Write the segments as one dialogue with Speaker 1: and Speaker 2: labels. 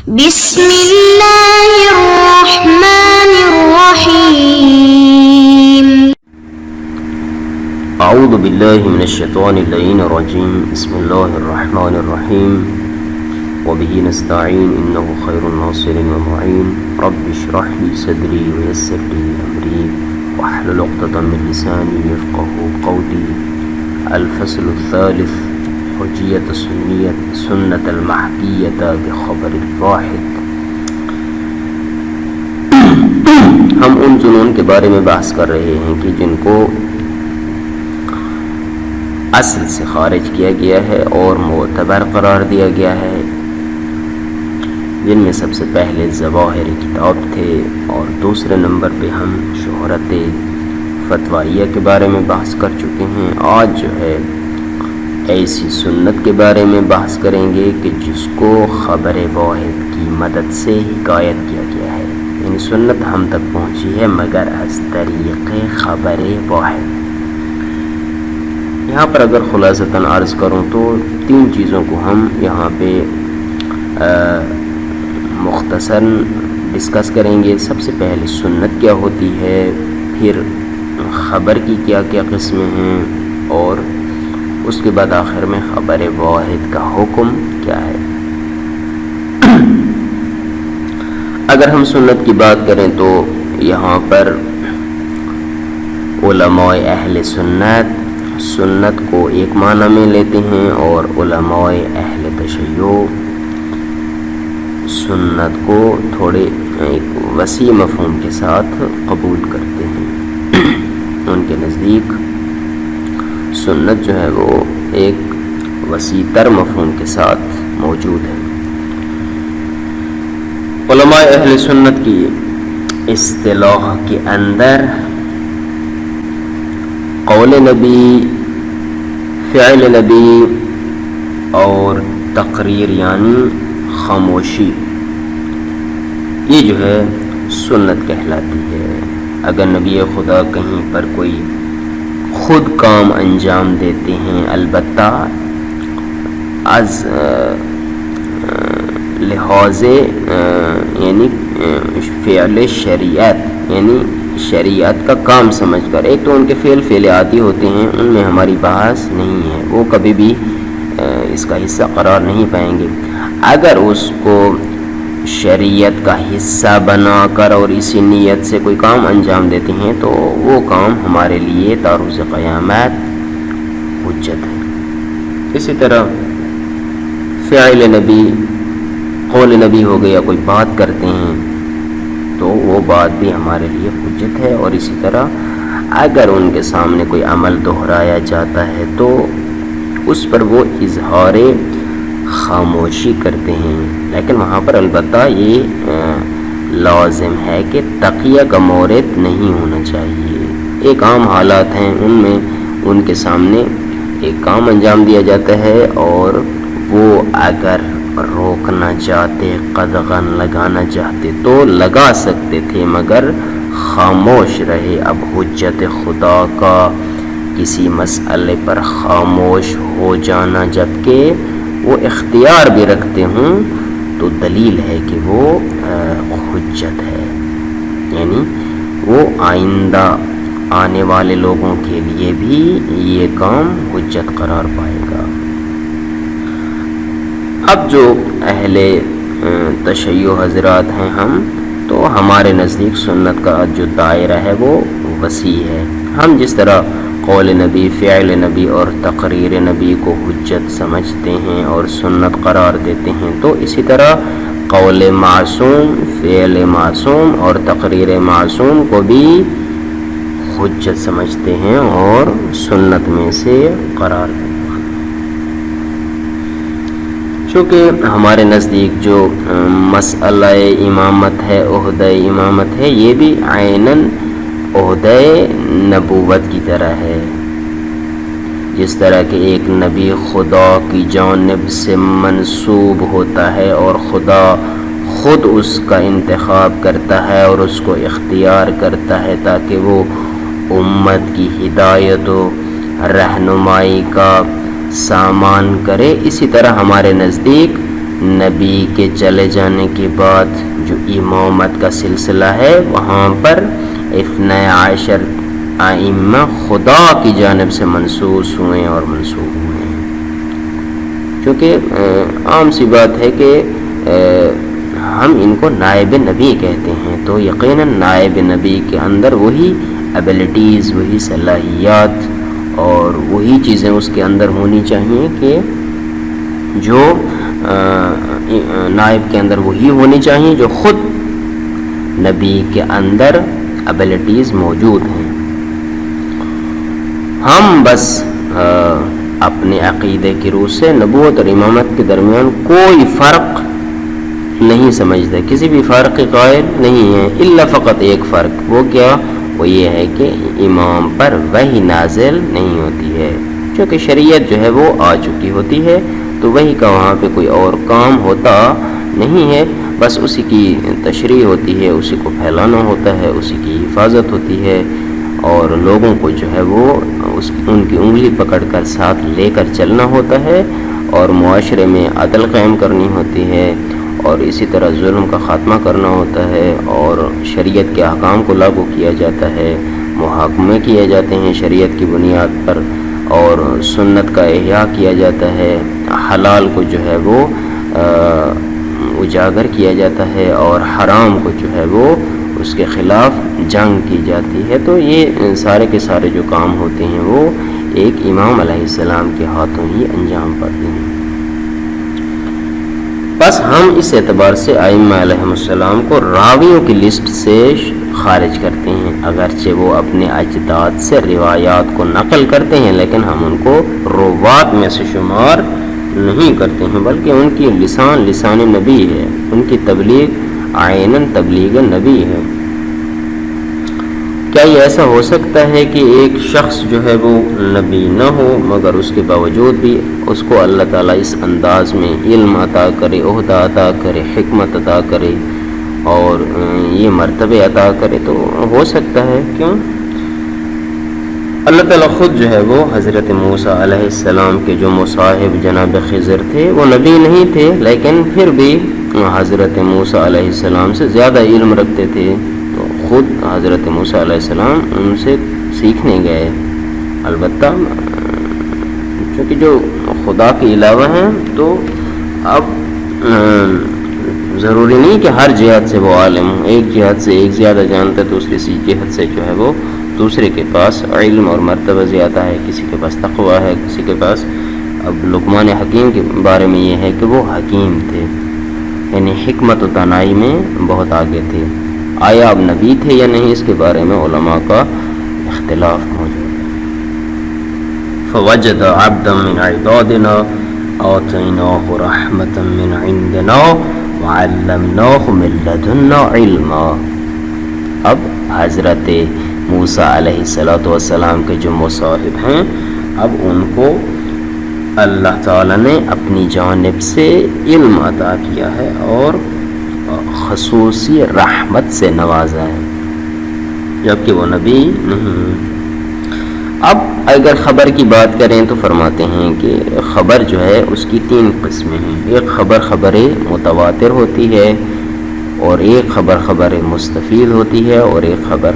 Speaker 1: بسم اللہ الرحمن الرحیم
Speaker 2: اعوذ باللہ من الشیطان اللعین الرجیم بسم اللہ الرحمن الرحیم وبہ نستعین انہ خیر الناصر ومعین رب اشرح لی صدری ویسر لی امری واحلل عقدۃ من لسانی یفقہوا قولی الفصل الثالث حجیت سنت المحکیۃ بخبر الواحد۔ ہم ان جنون کے بارے میں بحث کر رہے ہیں کہ جن کو اصل سے خارج کیا گیا ہے اور معتبر قرار دیا گیا ہے، جن میں سب سے پہلے ظواہر کتاب تھے، اور دوسرے نمبر پہ ہم شہرت فتوائیہ کے بارے میں بحث کر چکے ہیں۔ آج جو ہے ایسی سنت کے بارے میں بحث کریں گے کہ جس کو خبر واحد کی مدد سے حکایت کیا گیا ہے، یعنی سنت ہم تک پہنچی ہے مگر از طریق خبر واحد۔ یہاں پر اگر خلاصتاً عرض کروں تو تین چیزوں کو ہم یہاں پہ مختصر ڈسکس کریں گے۔ سب سے پہلے سنت کیا ہوتی ہے، پھر خبر کی کیا کیا قسمیں ہیں، اور اس کے بعد آخر میں خبر واحد کا حکم کیا ہے۔ اگر ہم سنت کی بات کریں تو یہاں پر علماء اہل سنت کو ایک معنی میں لیتے ہیں، اور علماء اہل تشیع سنت کو تھوڑے ایک وسیع مفہوم کے ساتھ قبول کرتے ہیں۔ ان کے نزدیک سنت جو ہے وہ ایک وسیع تر مفہوم کے ساتھ موجود ہے۔ علماء اہل سنت کی اصطلاح کے اندر قول نبی، فعل نبی اور تقریر یعنی خاموشی، یہ جو ہے سنت کہلاتی ہے۔ اگر نبی خدا کہیں پر کوئی خود کام انجام دیتے ہیں، البتہ از لحاظ یعنی فعل شریعت، یعنی شریعت کا کام سمجھ کر، ایک تو ان کے فعل عادی ہوتے ہیں، ان میں ہماری بحث نہیں ہے، وہ کبھی بھی اس کا حصہ قرار نہیں پائیں گے۔ اگر اس کو شریعت کا حصہ بنا کر اور اسی نیت سے کوئی کام انجام دیتے ہیں تو وہ کام ہمارے لیے تا روز قیامت حجت ہے۔ اسی طرح فعل نبی، قول نبی ہو گیا، کوئی بات کرتے ہیں تو وہ بات بھی ہمارے لیے حجت ہے۔ اور اسی طرح اگر ان کے سامنے کوئی عمل دہرایا جاتا ہے تو اس پر وہ اظہار خاموشی کرتے ہیں، لیکن وہاں پر البتہ یہ لازم ہے کہ تقیہ کا مورد نہیں ہونا چاہیے۔ ایک عام حالات ہیں، ان میں ان کے سامنے ایک کام انجام دیا جاتا ہے اور وہ اگر روکنا چاہتے، قدغن لگانا چاہتے تو لگا سکتے تھے، مگر خاموش رہے۔ اب حجت خدا کا کسی مسئلے پر خاموش ہو جانا جبکہ وہ اختیار بھی رکھتے ہوں تو دلیل ہے کہ وہ حجت ہے، یعنی وہ آئندہ آنے والے لوگوں کے لیے بھی یہ کام حجت قرار پائے گا۔ اب جو اہل تشیع حضرات ہیں ہم، تو ہمارے نزدیک سنت کا جو دائرہ ہے وہ وسیع ہے۔ ہم جس طرح قول نبی، فعل نبی اور تقریر نبی کو حجت سمجھتے ہیں اور سنت قرار دیتے ہیں، تو اسی طرح قول معصوم، فعل معصوم اور تقریر معصوم کو بھی حجت سمجھتے ہیں اور سنت میں سے قرار دیتے ہیں۔ چونکہ ہمارے نزدیک جو مسئلہ امامت ہے، عہدہ امامت ہے، یہ بھی عیناً عہدہ نبوت کی طرح ہے۔ جس طرح کہ ایک نبی خدا کی جانب سے منسوب ہوتا ہے اور خدا خود اس کا انتخاب کرتا ہے اور اس کو اختیار کرتا ہے تاکہ وہ امت کی ہدایت و رہنمائی کا سامان کرے، اسی طرح ہمارے نزدیک نبی کے چلے جانے کے بعد جو امامت کا سلسلہ ہے وہاں پر 12 ائمہ خدا کی جانب سے منسوس ہوئے اور منسوب ہوئے ہیں. چونکہ عام سی بات ہے کہ ہم ان کو نائب نبی کہتے ہیں، تو یقیناً نائب نبی کے اندر وہی ایبلٹیز، وہی صلاحیات اور وہی چیزیں اس کے اندر ہونی چاہیے کہ جو نائب کے اندر وہی ہونی چاہیے جو خود نبی کے اندر ایبلٹیز موجود ہیں. ہم بس اپنے عقیدے کی روح سے نبوت اور امامت کے درمیان کوئی فرق نہیں سمجھتے، کسی بھی فرق کے قائل نہیں ہیں، الا فقط ایک فرق. وہ کیا؟ وہ یہ ہے کہ امام پر وحی نازل نہیں ہوتی ہے، کیونکہ شریعت جو ہے وہ آ چکی ہوتی ہے، تو وحی کا وہاں پہ کوئی اور کام ہوتا نہیں ہے، بس اسی کی تشریح ہوتی ہے، اسی کو پھیلانا ہوتا ہے، اسی کی حفاظت ہوتی ہے، اور لوگوں کو جو ہے وہ ان کی انگلی پکڑ کر ساتھ لے کر چلنا ہوتا ہے، اور معاشرے میں عدل قائم کرنی ہوتی ہے، اور اسی طرح ظلم کا خاتمہ کرنا ہوتا ہے، اور شریعت کے احکام کو لاگو کیا جاتا ہے، محاکمے کیے جاتے ہیں شریعت کی بنیاد پر، اور سنت کا احیاء کیا جاتا ہے، حلال کو جو ہے وہ اجاگر کیا جاتا ہے، اور حرام کو جو ہے وہ اس کے خلاف جنگ کی جاتی ہے. تو یہ سارے کے سارے جو کام ہوتے ہیں وہ ایک امام علیہ السلام کے ہاتھوں ہی انجام پاتے ہیں. بس ہم اس اعتبار سے ائمہ علیہ السلام کو راویوں کی لسٹ سے خارج کرتے ہیں، اگرچہ وہ اپنے اجداد سے روایات کو نقل کرتے ہیں، لیکن ہم ان کو روات میں سے شمار نہیں کرتے ہیں، بلکہ ان کی لسان نبی ہے، ان کی تبلیغ عیناً تبلیغ نبی ہے. کیا یہ ایسا ہو سکتا ہے کہ ایک شخص جو ہے وہ نبی نہ ہو مگر اس کے باوجود بھی اس کو اللہ تعالیٰ اس انداز میں علم عطا کرے، عہدہ عطا کرے، حکمت عطا کرے اور یہ مرتبے عطا کرے؟ تو ہو سکتا ہے. کیوں؟ اللہ تعالیٰ خود جو ہے وہ حضرت موسیٰ علیہ السلام کے جو مصاحب جناب خضر تھے وہ نبی نہیں تھے، لیکن پھر بھی حضرت موسیٰ علیہ السلام سے زیادہ علم رکھتے تھے، تو خود حضرت موسیٰ علیہ السلام ان سے سیکھنے گئے. البتہ چونکہ جو خدا کے علاوہ ہیں تو اب ضروری نہیں کہ ہر جہت سے وہ عالم ہوں، ایک جہت سے ایک زیادہ جانتا ہے، دوسری سی جہت سے جو ہے وہ دوسرے کے پاس علم اور مرتبہ زیادہ ہے، کسی کے پاس تقویٰ ہے، کسی کے پاس. اب لقمان حکیم کے بارے میں یہ ہے کہ وہ حکیم تھے، یعنی حکمت و دانائی میں بہت آگے تھے. آیا اب نبی تھے یا نہیں، اس کے بارے میں علماء کا اختلاف موجود ہے. فوجد عبدا من عبادنا آتیناہ رحمتا من عندنا وعلمناہ من لدنا علما. اب حضرت موسیٰ علیہ السلام کے جو مصاحب ہیں، اب ان کو اللہ تعالیٰ نے اپنی جانب سے علم عطا کیا ہے اور خصوصی رحمت سے نوازا ہے، جبکہ وہ نبی نہیں. اب اگر خبر کی بات کریں تو فرماتے ہیں کہ خبر جو ہے اس کی 3 قسمیں ہیں. ایک خبر متواتر ہوتی ہے، اور ایک خبر مستفید ہوتی ہے، اور ایک خبر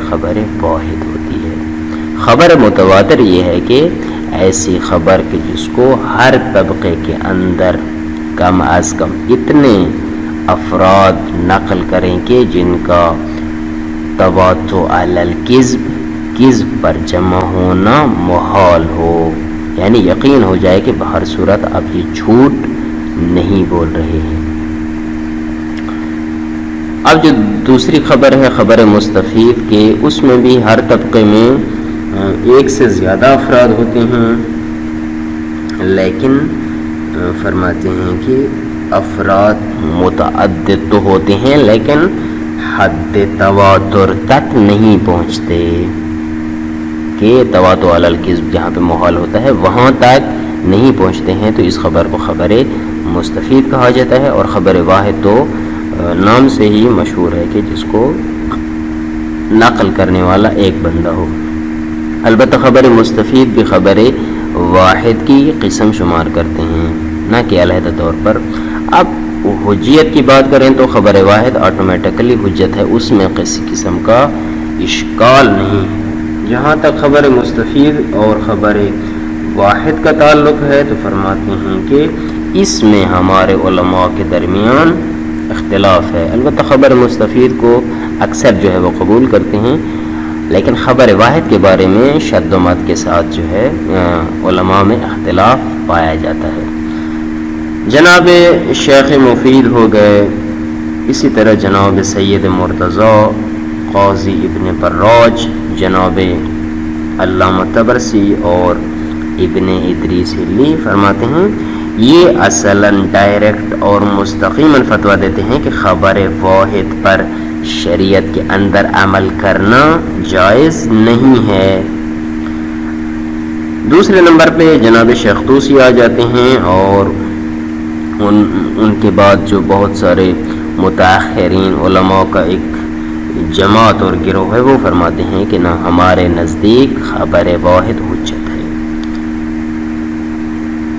Speaker 2: واحد ہوتی ہے. خبر متواتر یہ ہے کہ ایسی خبر کہ جس کو ہر طبقے کے اندر کم از کم اتنے افراد نقل کریں کہ جن کا تواتر علی الکذب، کذب پر جمع ہونا محال ہو، یعنی یقین ہو جائے کہ بہر صورت اب یہ جھوٹ نہیں بول رہے ہیں. اب جو دوسری خبر ہے خبر مستفید کے، اس میں بھی ہر طبقے میں ایک سے زیادہ افراد ہوتے ہیں، لیکن فرماتے ہیں کہ افراد متعدد تو ہوتے ہیں لیکن حد تواتر تک نہیں پہنچتے، کہ تواتر علی الکذب جہاں پہ محال ہوتا ہے وہاں تک نہیں پہنچتے ہیں. تو اس خبر کو خبر مستفید کہا جاتا ہے، اور خبر واحد تو نام سے ہی مشہور ہے کہ جس کو نقل کرنے والا ایک بندہ ہو. البتہ خبر مستفید بھی خبر واحد کی قسم شمار کرتے ہیں، نہ کہ علیحدہ طور پر. اب حجیت کی بات کریں تو خبر واحد آٹومیٹکلی حجت ہے، اس میں کسی قسم کا اشکال نہیں ہے۔ جہاں تک خبر مستفید اور خبر واحد کا تعلق ہے تو فرماتے ہیں کہ اس میں ہمارے علماء کے درمیان اختلاف ہے۔ البتہ خبر مستفید کو اکثر جو ہے وہ قبول کرتے ہیں، لیکن خبر واحد کے بارے میں شد و مد کے ساتھ جو ہے علماء میں اختلاف پایا جاتا ہے۔ جناب شیخ مفید ہو گئے، اسی طرح جناب سید مرتضی قاضی ابن فراج، جناب علامہ طبرسی اور ابن ادریس لی فرماتے ہیں یہ اصلاً ڈائریکٹ اور مستقیماً فتویٰ دیتے ہیں کہ خبر واحد پر شریعت کے اندر عمل کرنا جائز نہیں ہے۔ دوسرے نمبر پہ جناب شیخ طوسی آ جاتے ہیں اور ان کے بعد جو بہت سارے متاخرین علماء کا ایک جماعت اور گروہ ہے وہ فرماتے ہیں کہ نہ، ہمارے نزدیک خبر واحد حجت ہے۔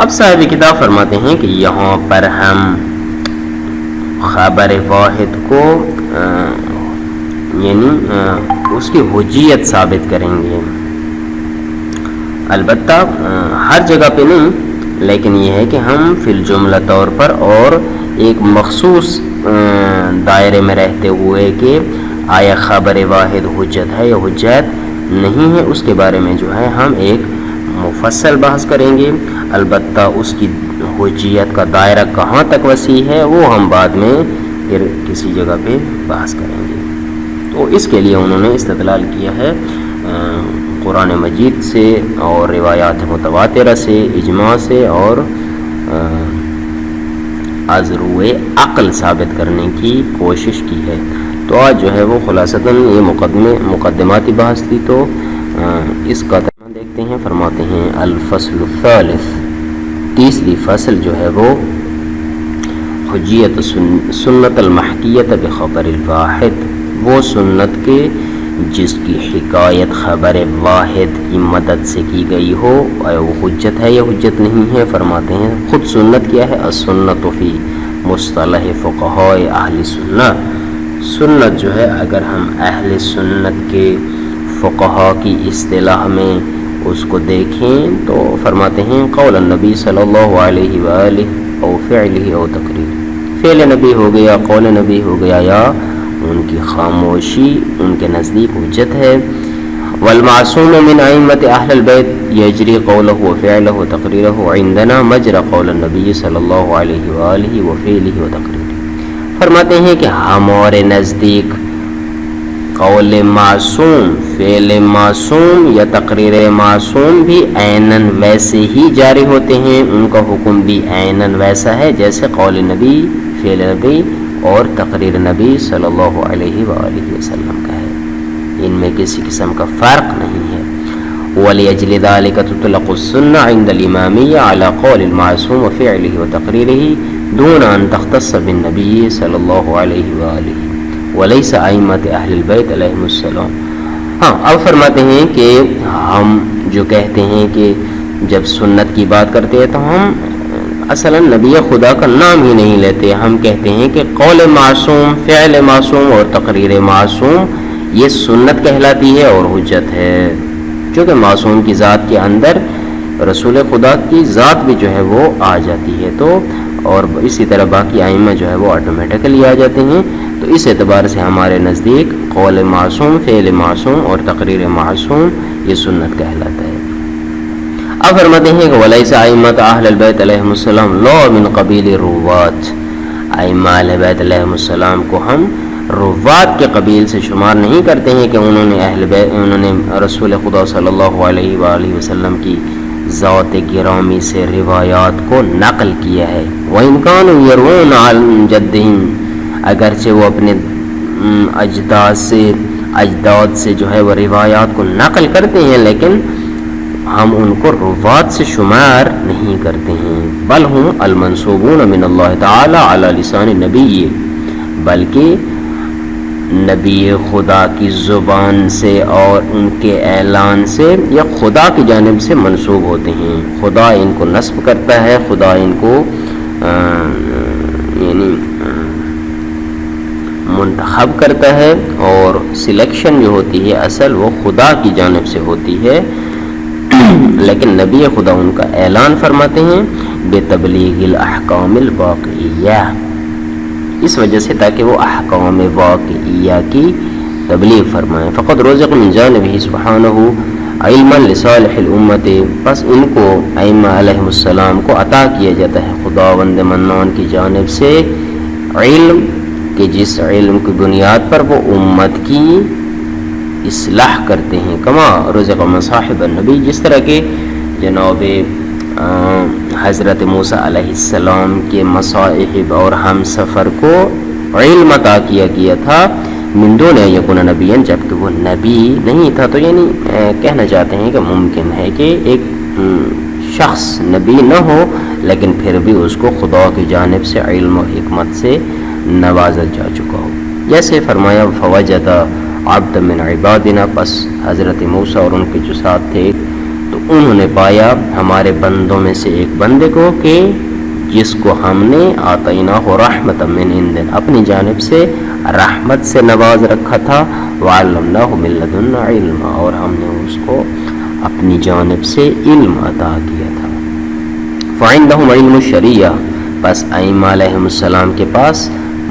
Speaker 2: اب صاحب کتاب فرماتے ہیں کہ یہاں پر ہم خبر واحد کو یعنی اس کی حجیت ثابت کریں گے، البتہ ہر جگہ پہ نہیں، لیکن یہ ہے کہ ہم فی الجملہ طور پر اور ایک مخصوص دائرے میں رہتے ہوئے کہ آیا خبر واحد حجت ہے یا حجت نہیں ہے، اس کے بارے میں جو ہے ہم ایک مفصل بحث کریں گے۔ البتہ اس کی حجیت کا دائرہ کہاں تک وسیع ہے وہ ہم بعد میں پھر کسی جگہ پہ بحث کریں گے۔ تو اس کے لیے انہوں نے استدلال کیا ہے قرآن مجید سے اور روایات متواترہ سے، اجماع سے اور از روئے عقل ثابت کرنے کی کوشش کی ہے۔ تو آج جو ہے وہ خلاصتاً یہ مقدماتی بحث تھی، تو اس کا ترجمہ دیکھتے ہیں۔ فرماتے ہیں الفصل الثالث، تیسری فصل جو ہے وہ حجیت سنت المحکیت بخبر الواحد، وہ سنت کے جس کی حکایت خبر واحد کی مدد سے کی گئی ہو، وہ حجت ہے یا حجت نہیں ہے۔ فرماتے ہیں خود سنت کیا ہے؟ السنت فی مصطلح فقہاء اہل سنت، سنت جو ہے اگر ہم اہل سنت کے فقہاء کی اصطلاح میں اس کو دیکھیں تو فرماتے ہیں قول النبی صلی اللہ علیہ وآلہ او فعلہ او تقریر، فعل نبی ہو گیا، قول نبی ہو گیا، یا ان کی خاموشی ان کے نزدیک حجت ہے۔ والمعصوم من ائمۃ اہل البیت یجری قولہ وفعلہ وتقریرہ عندنا مجرى قول النبی صلی اللہ علیہ وآلہ وفعلہ وتقریرہ۔ فرماتے ہیں کہ ہمارے نزدیک قول معصوم، فعل معصوم یا تقریر معصوم بھی عیناً ویسے ہی جاری ہوتے ہیں، ان کا حکم بھی عیناً ویسا ہے جیسے قول نبی، فعل نبی اور تقریر نبی صلی اللہ علیہ وآلہ وسلم کا ہے، ان میں کسی قسم کا فرق نہیں ہے۔ وَلِأَجْلِ ذَلِكَ تُطْلَقُ السُّنَّةُ عِنْدَ الْإِمَامِيَّةِ عَلَى قَوْلِ الْمَعْصُومِ وَفِعْلِهِ وَتَقْرِيرِهِ دُونَ أَنْ تَخْتَصَّ بِالنَّبِيِّ صلی اللہ علیہ وآلہ وَلَيْسَ أَئِمَّةُ أَهْلِ الْبَيْتِ عَلَيْهِمُ السَّلَامُ۔ ہاں، اب فرماتے ہیں کہ ہم جو کہتے ہیں کہ جب سنت کی بات کرتے ہیں تو ہم اصلاً نبی خدا کا نام ہی نہیں لیتے، ہم کہتے ہیں کہ قول معصوم، فعل معصوم اور تقریر معصوم یہ سنت کہلاتی ہے اور حجت ہے، چونکہ معصوم کی ذات کے اندر رسول خدا کی ذات بھی جو ہے وہ آ جاتی ہے، تو اور اسی طرح باقی ائمہ جو ہے وہ آٹومیٹکلی آ جاتے ہیں، تو اس اعتبار سے ہمارے نزدیک قول معصوم، فعل معصوم اور تقریر معصوم یہ سنت کہلاتا ہے۔ اب فرماتے ہیں کہ وَلَيْسَ أَئِمَّةُ أَهْلِ الْبَيْتِ عَلَيْهِمُ السَّلَامُ لَا مِنْ قَبِيلِ الرُّوَاةِ، ائمہ اہل بیت علیہم السلام کو ہم روات کے قبیل سے شمار نہیں کرتے ہیں کہ انہوں نے رسول خدا صلی اللہ علیہ وآلہ وسلم کی ذات گرامی سے روایات کو نقل کیا ہے۔ وَإِنْ كَانُوا يَرْوُونَ عَنْ جَدِّهِمْ، اگرچہ وہ اپنے اجداد سے جو ہے وہ روایات کو نقل کرتے ہیں، لیکن ہم ان کو روات سے شمار نہیں کرتے ہیں۔ بل ہم المنصوبون من اللہ تعالی علی لسان نبی، بلکہ نبی خدا کی زبان سے اور ان کے اعلان سے یا خدا کی جانب سے منسوب ہوتے ہیں، خدا ان کو نصب کرتا ہے، خدا ان کو یعنی منتخب کرتا ہے، اور سلیکشن جو ہوتی ہے اصل وہ خدا کی جانب سے ہوتی ہے، لیکن نبی خدا ان کا اعلان فرماتے ہیں بتبلیغ الاحکام الواقعیہ، اس وجہ سے تاکہ وہ احکام واقعیہ کی تبلیغ فرمائیں۔ فقد رزق من جانبہ سبحانہ علما لصالح الامت، پس ان کو ائمہ علیہ السلام کو عطا کیا جاتا ہے خداوند منان کی جانب سے علم، کہ جس علم کی بنیاد پر وہ امت کی اصلاح کرتے ہیں، کما رزق مصاحب النبی، جس طرح کہ جناب حضرت موسیٰ علیہ السلام کے مصاحب اور ہم سفر کو علم عطا کیا گیا تھا من دون ان یکون نبیا، جبکہ وہ نبی نہیں تھا۔ تو یعنی کہنا چاہتے ہیں کہ ممکن ہے کہ ایک شخص نبی نہ ہو لیکن پھر بھی اس کو خدا کی جانب سے علم و حکمت سے نوازا جا چکا ہو، جیسے فرمایا فوجد عبد من عبادنا، پس حضرت موسیٰ اور ان کے جو ساتھ تھے تو انہوں نے پایا ہمارے بندوں میں سے ایک بندے کو کہ جس کو ہم نے آتیناہ رحمۃ من عندنا، اپنی جانب سے رحمت سے نواز رکھا تھا، وعلمناہ من لدنا علما، اور ہم نے اس کو اپنی جانب سے علم عطا کیا تھا۔ فعندہم علم الشریعہ، پس ائمہ علیہ السلام کے پاس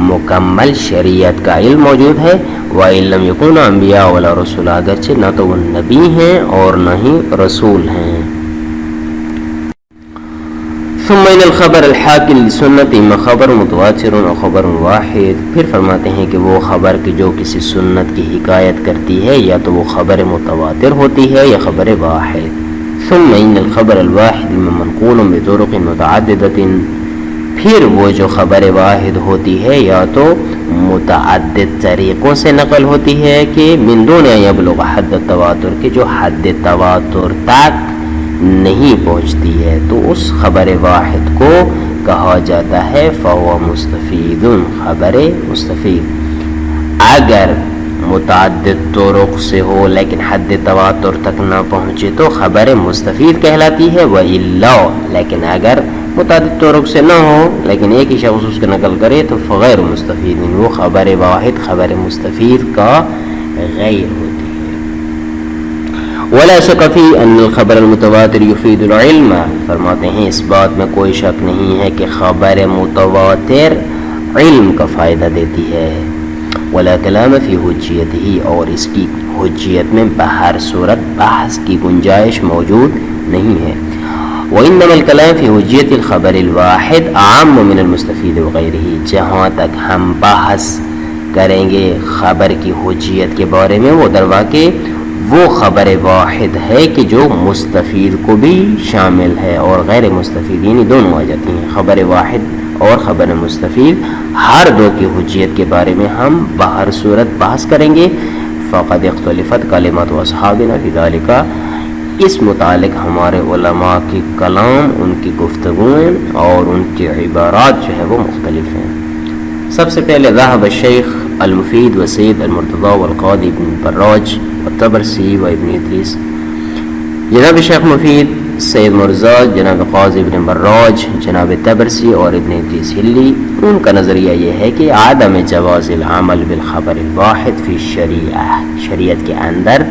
Speaker 2: مکمل شریعت کا علم موجود ہے، وَإِن لَّمْ يَكُونُوا أَنبِيَاءَ وَلَا رُسُولًا، اگرچہ نہ تو وہ نبی ہیں اور نہ ہی رسول ہیں۔ ثم ان الخبر الحاکل لسنت اما خبر متواتر اور خبر واحد، پھر فرماتے ہیں کہ وہ خبر کی جو کسی سنت کی حکایت کرتی ہے یا تو وہ خبر متواتر ہوتی ہے یا خبر واحد۔ ثم ان الخبر الواحد منقول بطرق متعددۃ، پھر وہ جو خبر واحد ہوتی ہے یا تو متعدد طریقوں سے نقل ہوتی ہے کہ من دون ان یبلغ حد التواتر، کہ جو حد تواتر تک نہیں پہنچتی ہے، تو اس خبر واحد کو کہا جاتا ہے فہو مستفید، خبر مستفید۔ اگر متعدد طرق سے ہو لیکن حد تواتر تک نہ پہنچے تو خبر مستفید کہلاتی ہے، وَإِلَّا، لیکن اگر متعدد طرق سے نہ ہو لیکن ایک ہی شخص اس کو نقل کرے تو فغیر مستفید، وہ خبر واحد خبر مستفید کا غیر ہوتی ہے۔ ولا شک فی ان الخبر المتواتر یفید العلم، فرماتے ہیں اس بات میں کوئی شک نہیں ہے کہ خبر متواتر علم کا فائدہ دیتی ہے۔ ولا کلام فی حجیتہ، اور اس کی حجیت میں بہر صورت بحث کی گنجائش موجود نہیں ہے۔ وإنما الكلام في حجیت الخبر الواحد عام من المستفید وغیرہ، جہاں تک ہم بحث کریں گے خبر کی حجیت کے بارے میں وہ دروا کہ وہ خبر واحد ہے کہ جو مستفید کو بھی شامل ہے اور غیر مستفید، یعنی دونوں آ جاتی ہیں، خبر واحد اور خبر مستفید، ہر دو کی حجیت کے بارے میں ہم بہر صورت بحث کریں گے۔ فقد اختلفت کلمات اصحابنا فی ذلک، اس متعلق ہمارے علماء کی کلام، ان کی گفتگویں اور ان کی عبارات جو ہے وہ مختلف ہیں۔ سب سے پہلے ذهب الشیخ المفید و سید المرتضی والقاضی ابن براج والطبرسی و ابن ادریس، جناب شیخ مفید، سید مرزا، جناب قاضی ابن براج، جناب طبرسی اور ابن ادریس ہلی، ان کا نظریہ یہ ہے کہ عدم جواز العمل بالخبر الواحد فی الشریعہ، شریعت کے اندر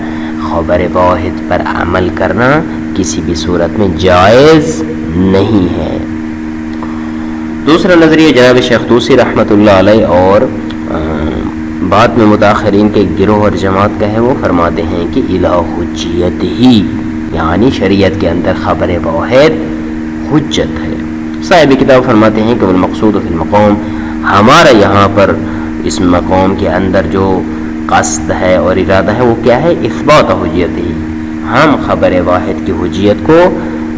Speaker 2: خبر واحد پر عمل کرنا کسی بھی صورت میں جائز نہیں ہے۔ دوسرا نظریہ جناب شیخ طوسی رحمۃ اللہ علیہ اور بعد میں متاخرین کے گروہ اور جماعت کا ہے، وہ فرماتے ہیں کہ الہ حجیت ہی، یعنی شریعت کے اندر خبر واحد حجت ہے۔ صاحب کتاب فرماتے ہیں کہ المقصود فی المقام، ہمارا یہاں پر اس مقام کے اندر جو قصد ہے اور ارادہ ہے وہ کیا ہے؟ اثبات حجیت ہی، ہم خبر واحد کی حجیت کو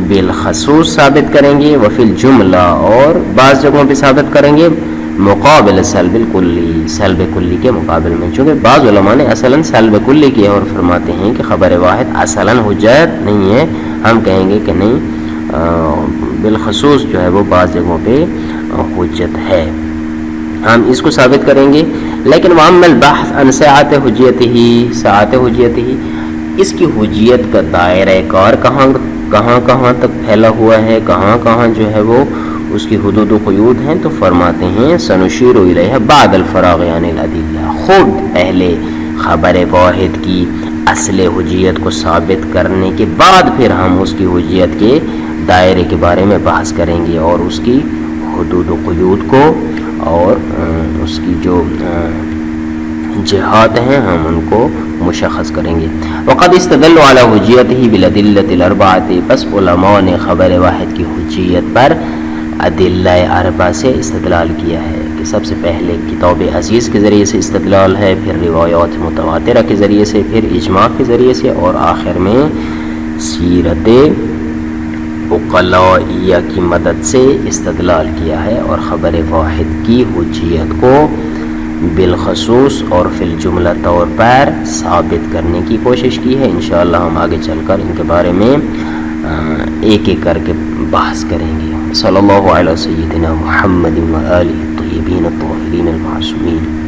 Speaker 2: بالخصوص ثابت کریں گے، وفی الجملہ، اور بعض جگہوں پہ ثابت کریں گے مقابل سلب الکلی، سلب کلی کے مقابل میں، چونکہ بعض علماء نے اصلاً سلب کلی کیا اور فرماتے ہیں کہ خبر واحد اصلاً حجت نہیں ہے، ہم کہیں گے کہ نہیں، بالخصوص جو ہے وہ بعض جگہوں پہ حجت ہے، ہم اس کو ثابت کریں گے۔ لیکن وَأَمَّا الْبَحْثُ عَنْ سَعَةِ حُجِّيَتِهِ، سعت حجیتہ، اس کی حجیت کا دائرہ کار کہاں کہاں تک پھیلا ہوا ہے، کہاں کہاں جو ہے وہ اس کی حدود و قیود ہیں تو فرماتے ہیں سنشیر الیہ بعد الفراغ عن الادلہ، خود اہل خبر واحد کی اصل حجیت کو ثابت کرنے کے بعد پھر ہم اس کی حجیت کے دائرے کے بارے میں بحث کریں گے اور اس کی حدود و قیود کو اور اس کی جو جہات ہیں ہم ان کو مشخص کریں گے۔ وقد استدلوا علی حجیتہ بالادلۃ الاربعۃ، بس علماء نے خبر واحد کی حجیت پر ادلہ اربع سے استدلال کیا ہے کہ سب سے پہلے کتاب عزیز کے ذریعے سے استدلال ہے، پھر روایات متواترہ کے ذریعے سے، پھر اجماع کے ذریعے سے، اور آخر میں سیرت عقلائیہ کی مدد سے استدلال کیا ہے اور خبر واحد کی حجیت کو بالخصوص اور فی الجملہ طور پر ثابت کرنے کی کوشش کی ہے۔ انشاءاللہ ہم آگے چل کر ان کے بارے میں ایک ایک کر کے بحث کریں گے۔ صلی اللہ علیہ سیدنا محمد و آلہ الطیبین الطاہرین المعصومین۔